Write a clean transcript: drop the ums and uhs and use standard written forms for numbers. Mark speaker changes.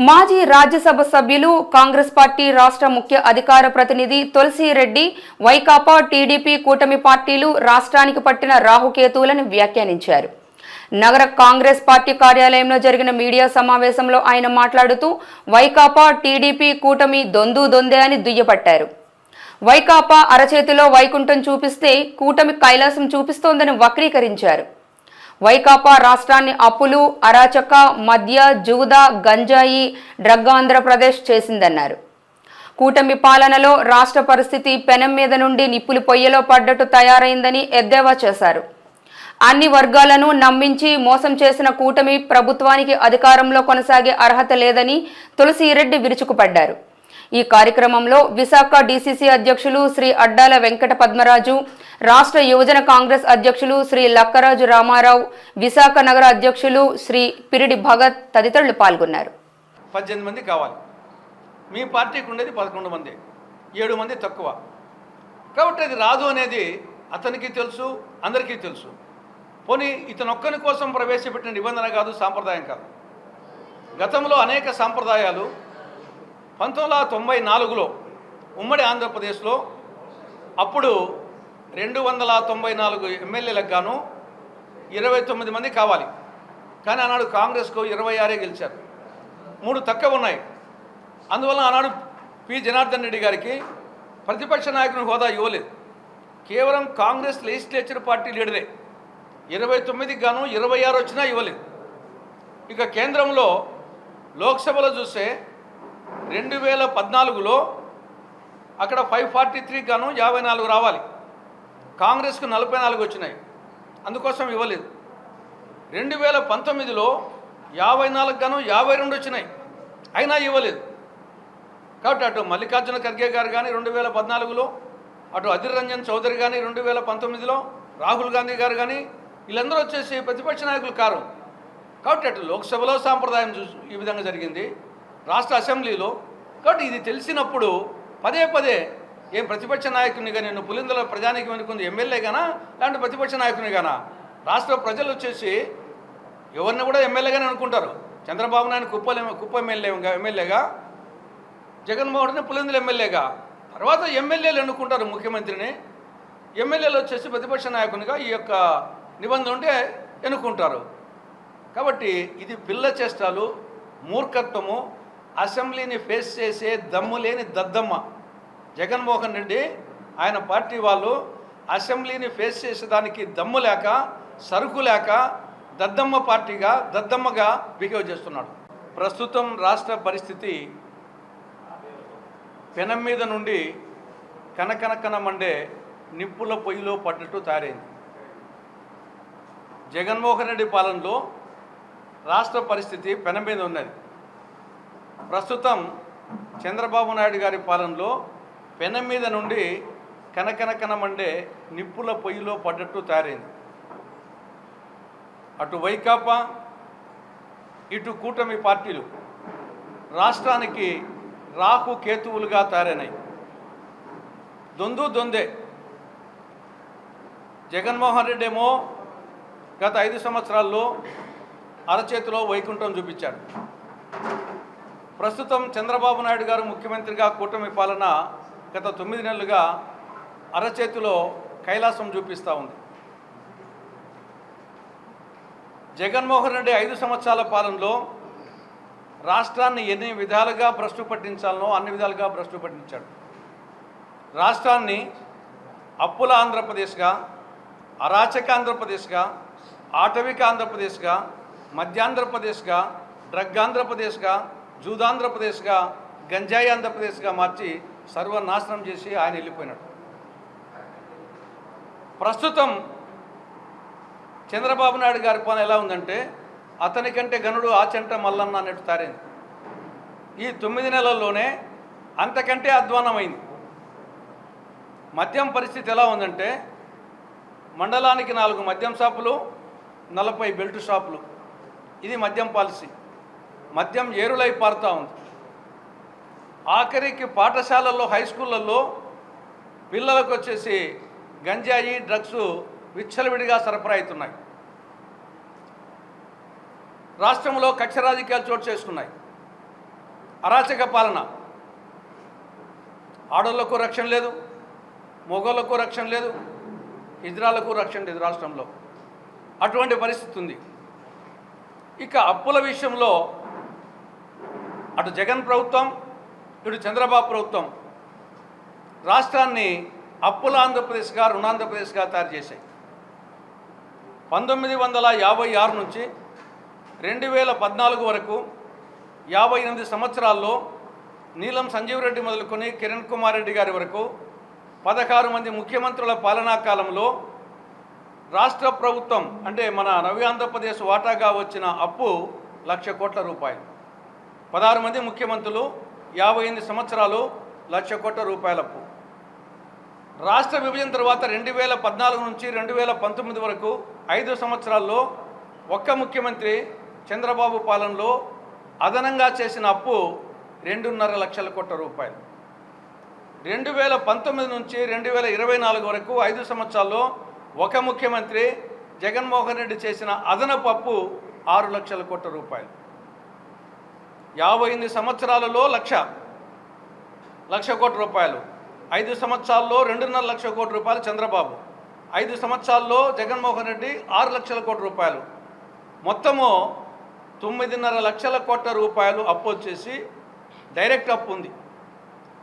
Speaker 1: మాజీ రాజ్యసభ సభ్యులు కాంగ్రెస్ పార్టీ రాష్ట్ర ముఖ్య అధికార ప్రతినిధి తులసిరెడ్డి వైకాపా టీడీపీ కూటమి పార్టీలు రాష్ట్రానికి పట్టిన రాహుకేతువులను వ్యాఖ్యానించారు. నగర కాంగ్రెస్ పార్టీ కార్యాలయంలో జరిగిన మీడియా సమావేశంలో ఆయన మాట్లాడుతూ వైకాపా టీడీపీ కూటమి దొందే అని దుయ్యబట్టారు. వైకాపా అరచేతిలో వైకుంఠం చూపిస్తే కూటమి కైలాసం చూపిస్తోందని వక్రీకరించారు. వైకాపా రాష్ట్రాన్ని అప్పులు, అరాచక, మద్య, జూదా, గంజాయి, డ్రగ్ ఆంధ్రప్రదేశ్ చేసిందన్నారు. కూటమి పాలనలో రాష్ట్ర పరిస్థితి పెనం మీద నుండి నిప్పులు పొయ్యలో పడ్డట్టు తయారైందని ఎద్దేవా చేశారు. అన్ని వర్గాలను నమ్మించి మోసం చేసిన కూటమి ప్రభుత్వానికి అధికారంలో కొనసాగే అర్హత లేదని తులసిరెడ్డి విరుచుకుపడ్డారు. ఈ కార్యక్రమంలో విశాఖ డీసీసీ అధ్యక్షులు శ్రీ అడ్డాల వెంకట పద్మరాజు, రాష్ట్ర యువజన కాంగ్రెస్ అధ్యక్షులు శ్రీ లక్కరాజు రామారావు, విశాఖ నగర అధ్యక్షులు శ్రీ పిరిడి భగత్ తదితరులు పాల్గొన్నారు.
Speaker 2: 18 మంది కావాలి, మీ పార్టీకి ఉండేది 11 మంది, 7 మంది తక్కువ. కాబట్టి అది రాదు అనేది అతనికి తెలుసు, అందరికీ తెలుసు. పోనీ ఇతను ఒక్కని కోసం ప్రవేశపెట్టిన నిబంధన కాదు, సాంప్రదాయం కాదు. గతంలో అనేక సాంప్రదాయాలు 1994లో ఉమ్మడి ఆంధ్రప్రదేశ్లో అప్పుడు 294 ఎమ్మెల్యేలకు గాను 29 మంది కావాలి. కానీ ఆనాడు కాంగ్రెస్కు 26 గెలిచారు, 3 తక్కువ ఉన్నాయి. అందువల్ల ఆనాడు పి జనార్దన్ రెడ్డి గారికి ప్రతిపక్ష నాయకుని హోదా ఇవ్వలేదు. కేవలం కాంగ్రెస్ లెజిస్లేచర్ పార్టీ లీడరే 29కి గాను 26 వచ్చినా ఇవ్వలేదు. ఇక కేంద్రంలో లోక్సభలో చూస్తే 2014లో అక్కడ 543 గాను 54 రావాలి, కాంగ్రెస్కు 44 వచ్చినాయి, అందుకోసం ఇవ్వలేదు. 2019లో 54 గాను 52 వచ్చినాయి, అయినా ఇవ్వలేదు. కాబట్టి అటు మల్లికార్జున ఖర్గే గారు కానీ 2014లో, అటు అధీర్ రంజన్ చౌదరి కానీ 2019లో, రాహుల్ గాంధీ గారు కానీ వీళ్ళందరూ వచ్చేసి ప్రతిపక్ష నాయకులు కారు. కాబట్టి అటు లోక్సభలో సాంప్రదాయం ఈ విధంగా జరిగింది, రాష్ట్ర అసెంబ్లీలో. కాబట్టి ఇది తెలిసినప్పుడు పదే పదే ఏం ప్రతిపక్ష నాయకునిగా నేను పులిందల ప్రజానికి వెనుకుంది ఎమ్మెల్యే గానా లేదంటే ప్రతిపక్ష నాయకుని గానా? రాష్ట్ర ప్రజలు వచ్చేసి ఎవరిని కూడా ఎమ్మెల్యేగానే అనుకుంటారు. చంద్రబాబు నాయుడు కుప్ప ఎమ్మెల్యేగా, జగన్మోహన్ రెడ్డిని పులిందల ఎమ్మెల్యేగా, తర్వాత ఎమ్మెల్యేలు ఎన్నుకుంటారు ముఖ్యమంత్రిని. ఎమ్మెల్యేలు వచ్చేసి ప్రతిపక్ష నాయకునిగా ఈ యొక్క నిబంధన ఉంటే ఎన్నుకుంటారు. కాబట్టి ఇది పిల్ల చేష్టాలు, మూర్ఖత్వము. అసెంబ్లీని ఫేస్ చేసే దమ్ము లేని దద్దమ్మ జగన్మోహన్ రెడ్డి, ఆయన పార్టీ వాళ్ళు అసెంబ్లీని ఫేస్ చేసేదానికి దమ్ము లేక, సరుకు లేక దద్దమ్మ పార్టీగా, దద్దమ్మగా బిహేవ్ చేస్తున్నాడు. ప్రస్తుతం రాష్ట్ర పరిస్థితి పెనం మీద నుండి కనకనకన మండే నిప్పుల పొయ్యిలో పడ్డట్టు తయారైంది. జగన్మోహన్ రెడ్డి పాలనలో రాష్ట్ర పరిస్థితి పెనం మీద ఉన్నది. ప్రస్తుతం చంద్రబాబు నాయుడు గారి పాలనలో పెనం మీద నుండి కనకనకన మండే నిప్పుల పొయ్యిలో పడ్డట్టు తయారైంది. అటు వైకాపా, ఇటు కూటమి పార్టీలు రాష్ట్రానికి రాహు కేతువులుగా తయారైనాయి. దొందే. జగన్మోహన్ రెడ్డి ఏమో గత 5 సంవత్సరాల్లో అరచేతిలో వైకుంఠం చూపించాడు. ప్రస్తుతం చంద్రబాబు నాయుడు గారు ముఖ్యమంత్రిగా కూటమి పాలన గత 9 నెలలుగా అరచేతిలో కైలాసం చూపిస్తూ ఉంది. జగన్మోహన్ రెడ్డి 5 సంవత్సరాల పాలనలో రాష్ట్రాన్ని ఎన్ని విధాలుగా భ్రష్టు పట్టించాలనో అన్ని విధాలుగా భ్రష్టు పట్టించాడు. రాష్ట్రాన్ని అప్పుల ఆంధ్రప్రదేశ్గా, అరాచక ఆంధ్రప్రదేశ్గా, ఆటవిక ఆంధ్రప్రదేశ్గా, మధ్యాంధ్రప్రదేశ్గా, డ్రగ్ ఆంధ్రప్రదేశ్గా, జూదాంధ్రప్రదేశ్గా, గంజాయి ఆంధ్రప్రదేశ్గా మార్చి సర్వనాశనం చేసి ఆయన వెళ్ళిపోయినాడు. ప్రస్తుతం చంద్రబాబు నాయుడు గారి పని ఎలా ఉందంటే అతనికంటే గనుడు ఆచంట మల్లన్న అన్నట్టు తారైంది. ఈ 9 నెలల్లోనే అంతకంటే అధ్వానమైంది. మద్యం పరిస్థితి ఎలా ఉందంటే మండలానికి 4 మద్యం షాపులు, 40 బెల్ట్ షాపులు. ఇది మద్యం పాలసీ. మద్యం ఏరులై పారుతూ ఉంది. ఆఖరికి పాఠశాలల్లో, హై స్కూళ్ళల్లో పిల్లలకు వచ్చేసి గంజాయి, డ్రగ్స్ విచ్చలవిడిగా సరఫరా అవుతున్నాయి. రాష్ట్రంలో కక్ష రాజకీయాలు చోటు చేసుకున్నాయి. అరాచక పాలన. ఆడోళ్లకు రక్షణ లేదు, మగోళ్లకు రక్షణ లేదు, హిజ్రాలకు రక్షణ లేదు రాష్ట్రంలో. అటువంటి పరిస్థితి ఉంది. ఇక అప్పుల విషయంలో అటు జగన్ ప్రభుత్వం, ఇటు చంద్రబాబు ప్రభుత్వం రాష్ట్రాన్ని అప్పుల ఆంధ్రప్రదేశ్గా, రుణాంధ్రప్రదేశ్గా తయారు చేశాయి. 1956 నుంచి 2014 వరకు 58 సంవత్సరాల్లో నీలం సంజీవ్ రెడ్డి మొదలుకొని కిరణ్ కుమార్ రెడ్డి గారి వరకు 16 మంది ముఖ్యమంత్రుల పాలనా కాలంలో రాష్ట్ర ప్రభుత్వం అంటే మన నవ్య ఆంధ్రప్రదేశ్ వాటాగా వచ్చిన అప్పు 1,00,000 కోట్ల రూపాయలు. 16 మంది ముఖ్యమంత్రులు, 58 సంవత్సరాలు, 1,00,000 కోట్ల రూపాయల అప్పు. రాష్ట్ర విభజన తర్వాత 2014 నుంచి 2019 వరకు 5 సంవత్సరాల్లో ఒక్క ముఖ్యమంత్రి చంద్రబాబు పాలనలో అదనంగా చేసిన అప్పు 2.5 లక్షల కోట్ల రూపాయలు. 2019 నుంచి 2024 వరకు 5 సంవత్సరాల్లో ఒక ముఖ్యమంత్రి జగన్మోహన్ రెడ్డి చేసిన అదనపు అప్పు 6 లక్షల కోట్ల రూపాయలు. 58 సంవత్సరాలలో 1,00,000 కోట్ల రూపాయలు. 5 సంవత్సరాల్లో 2.5 లక్షల కోట్ల రూపాయలు చంద్రబాబు. 5 సంవత్సరాల్లో జగన్మోహన్ రెడ్డి 6 లక్షల కోట్ల రూపాయలు. మొత్తము 9.5 లక్షల కోట్ల రూపాయలు అప్పు వచ్చేసి డైరెక్ట్ అప్పు ఉంది.